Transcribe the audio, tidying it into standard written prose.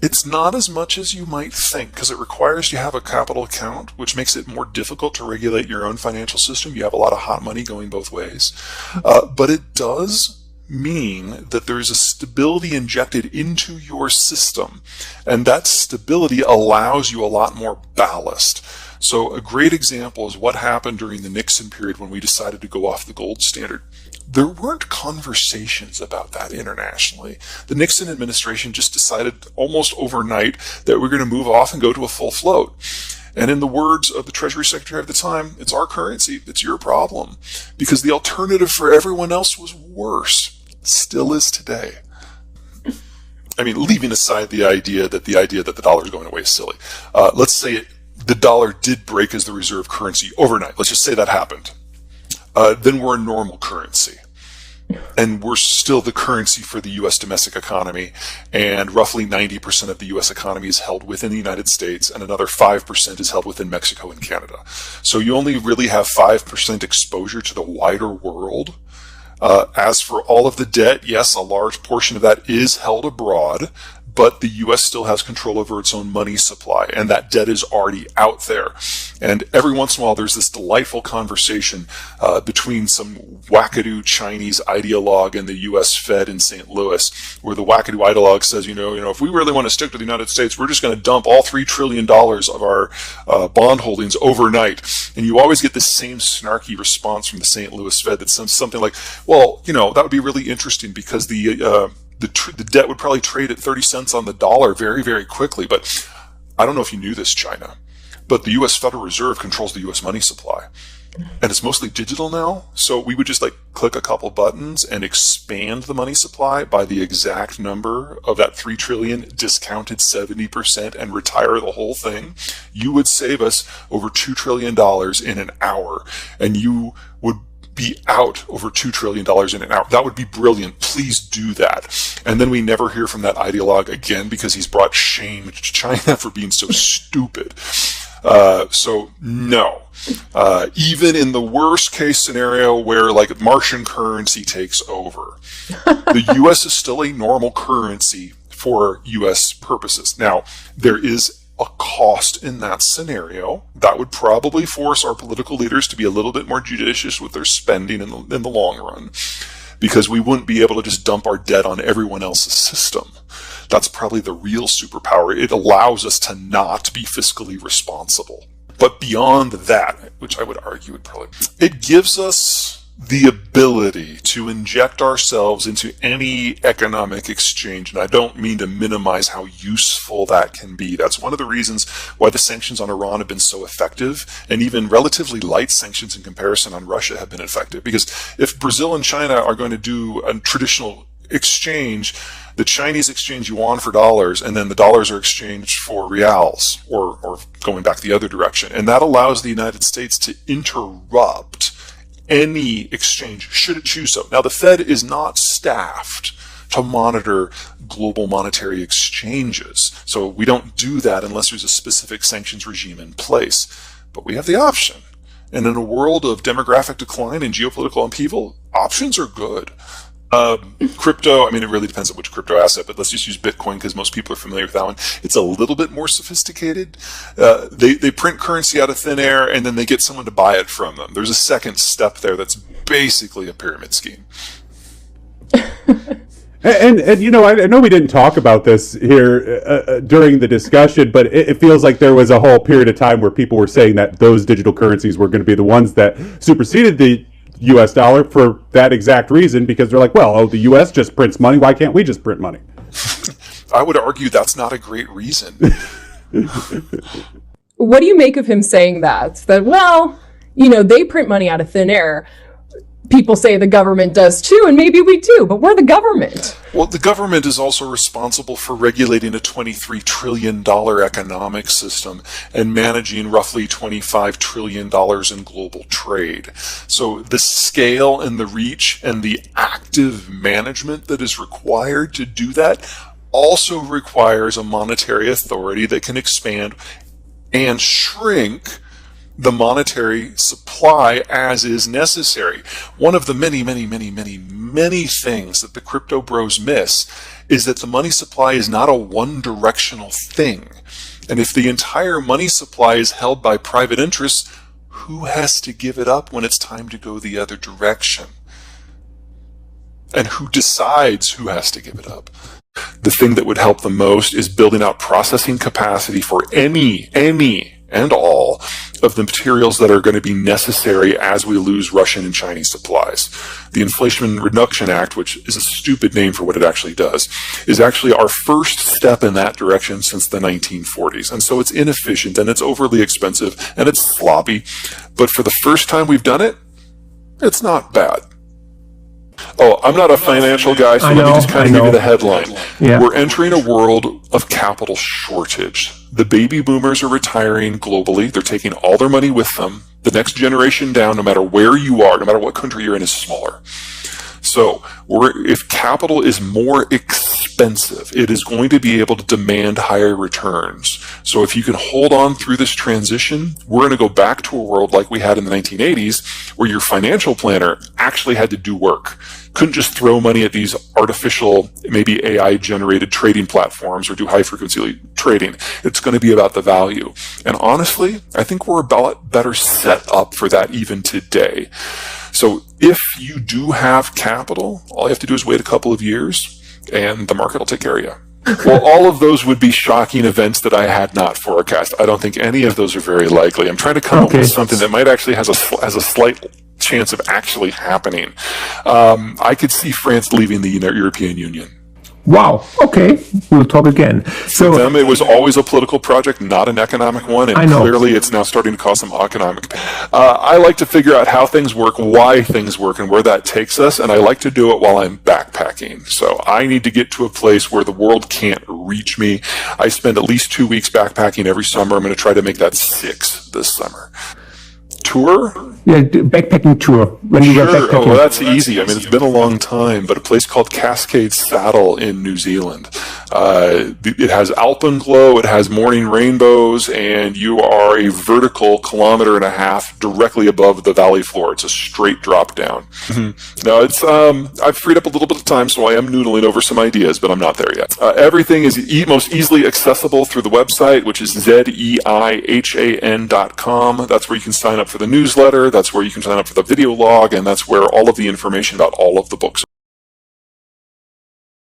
It's not as much as you might think, because it requires you have a capital account, which makes it more difficult to regulate your own financial system. You have a lot of hot money going both ways. But it does mean that there is a stability injected into your system, and that stability allows you a lot more ballast. So a great example is what happened during the Nixon period when we decided to go off the gold standard. There weren't conversations about that internationally. The Nixon administration just decided almost overnight that we're going to move off and go to a full float. And in the words of the Treasury Secretary at the time, it's our currency, it's your problem. Because the alternative for everyone else was worse. Still is today. I mean, leaving aside the idea that the dollar is going away is silly. Let's say the dollar did break as the reserve currency overnight. Let's just say that happened. Then we're a normal currency. And we're still the currency for the U.S. domestic economy, and roughly 90% of the U.S. economy is held within the United States, and another 5% is held within Mexico and Canada. So you only really have 5% exposure to the wider world. As for all of the debt, yes, a large portion of that is held abroad, but the U.S. still has control over its own money supply, and that debt is already out there. And every once in a while, there's this delightful conversation between some wackadoo Chinese ideologue and the U.S. Fed in St. Louis, where the wackadoo ideologue says, if we really want to stick to the United States, we're just going to dump all $3 trillion of our bond holdings overnight. And you always get this same snarky response from the St. Louis Fed that says something like, well, that would be really interesting because the debt would probably trade at 30 cents on the dollar very, very quickly. But I don't know if you knew this, China, but the U.S. Federal Reserve controls the U.S. money supply. And it's mostly digital now. So we would just click a couple buttons and expand the money supply by the exact number of that 3 trillion discounted 70% and retire the whole thing. You would save us over $2 trillion in an hour, and you would be out over $2 trillion in an hour. That would be brilliant. Please do that. And then we never hear from that ideologue again because he's brought shame to China for being so stupid. So no. Even in the worst case scenario where Martian currency takes over, the U.S. is still a normal currency for U.S. purposes. Now, there is a cost in that scenario. That would probably force our political leaders to be a little bit more judicious with their spending in the long run, because we wouldn't be able to just dump our debt on everyone else's system. That's probably the real superpower. It allows us to not be fiscally responsible. But beyond that, which I would argue it gives us the ability to inject ourselves into any economic exchange. And I don't mean to minimize how useful that can be. That's one of the reasons why the sanctions on Iran have been so effective, and even relatively light sanctions in comparison on Russia have been effective. Because if Brazil and China are going to do a traditional exchange, the Chinese exchange yuan for dollars, and then the dollars are exchanged for reals, or going back the other direction. And that allows the United States to interrupt any exchange, should it choose so. Now, the Fed is not staffed to monitor global monetary exchanges, so we don't do that unless there's a specific sanctions regime in place. But we have the option. And in a world of demographic decline and geopolitical upheaval, options are good. Crypto, it really depends on which crypto asset, but let's just use Bitcoin because most people are familiar with that one. It's a little bit more sophisticated. They print currency out of thin air, and then they get someone to buy it from them. There's a second step there that's basically a pyramid scheme. And I know we didn't talk about this here during the discussion, but it feels like there was a whole period of time where people were saying that those digital currencies were going to be the ones that superseded the U.S. dollar for that exact reason, because they're like, the U.S. just prints money. Why can't we just print money? I would argue that's not a great reason. What do you make of him saying that? That, they print money out of thin air. People say the government does too, and maybe we do, but we're the government. Well, the government is also responsible for regulating a $23 trillion economic system and managing roughly $25 trillion in global trade. So the scale and the reach and the active management that is required to do that also requires a monetary authority that can expand and shrink the monetary supply as is necessary. One of the many things that the crypto bros miss is that the money supply is not a one-directional thing. And if the entire money supply is held by private interests, who has to give it up when it's time to go the other direction? And who decides who has to give it up? The thing that would help the most is building out processing capacity for any and all of the materials that are going to be necessary as we lose Russian and Chinese supplies. The Inflation Reduction Act, which is a stupid name for what it actually does, is actually our first step in that direction since the 1940s. And so it's inefficient and it's overly expensive and it's sloppy. But for the first time we've done it, it's not bad. Oh, I'm not a financial guy, so let me just kind of give you the headline. Yeah. We're entering a world of capital shortage. The baby boomers are retiring globally. They're taking all their money with them. The next generation down, no matter where you are, no matter what country you're in, is smaller. So if capital is more expensive, it is going to be able to demand higher returns. So if you can hold on through this transition, we're going to go back to a world like we had in the 1980s, where your financial planner actually had to do work. Couldn't just throw money at these artificial, maybe AI-generated trading platforms or do high-frequency trading. It's going to be about the value. And honestly, I think we're about better set up for that even today. So if you do have capital, all you have to do is wait a couple of years and the market will take care of you. Well, all of those would be shocking events that I had not forecast. I don't think any of those are very likely. I'm trying to come up with something that might actually has a slight chance of actually happening. I could see France leaving the European Union. Wow. Okay. We'll talk again. So for them, it was always a political project, not an economic one, and clearly it's now starting to cause some economic pain. I like to figure out how things work, why things work, and where that takes us, and I like to do it while I'm backpacking. So I need to get to a place where the world can't reach me. I spend at least 2 weeks backpacking every summer. I'm going to try to make that 6 this summer. Tour? Yeah, backpacking tour. When you were backpacking. Oh, well, that's easy. I mean, it's been a long time, but a place called Cascade Saddle in New Zealand. It has alpenglow, it has morning rainbows, and you are a vertical 1.5 kilometers directly above the valley floor. It's a straight drop down. Now, it's I've freed up a little bit of time, so I am noodling over some ideas, but I'm not there yet. Everything is most easily accessible through the website, which is zeihan.com. That's where you can sign up for the newsletter. That's where you can sign up for the video log, and that's where all of the information about all of the books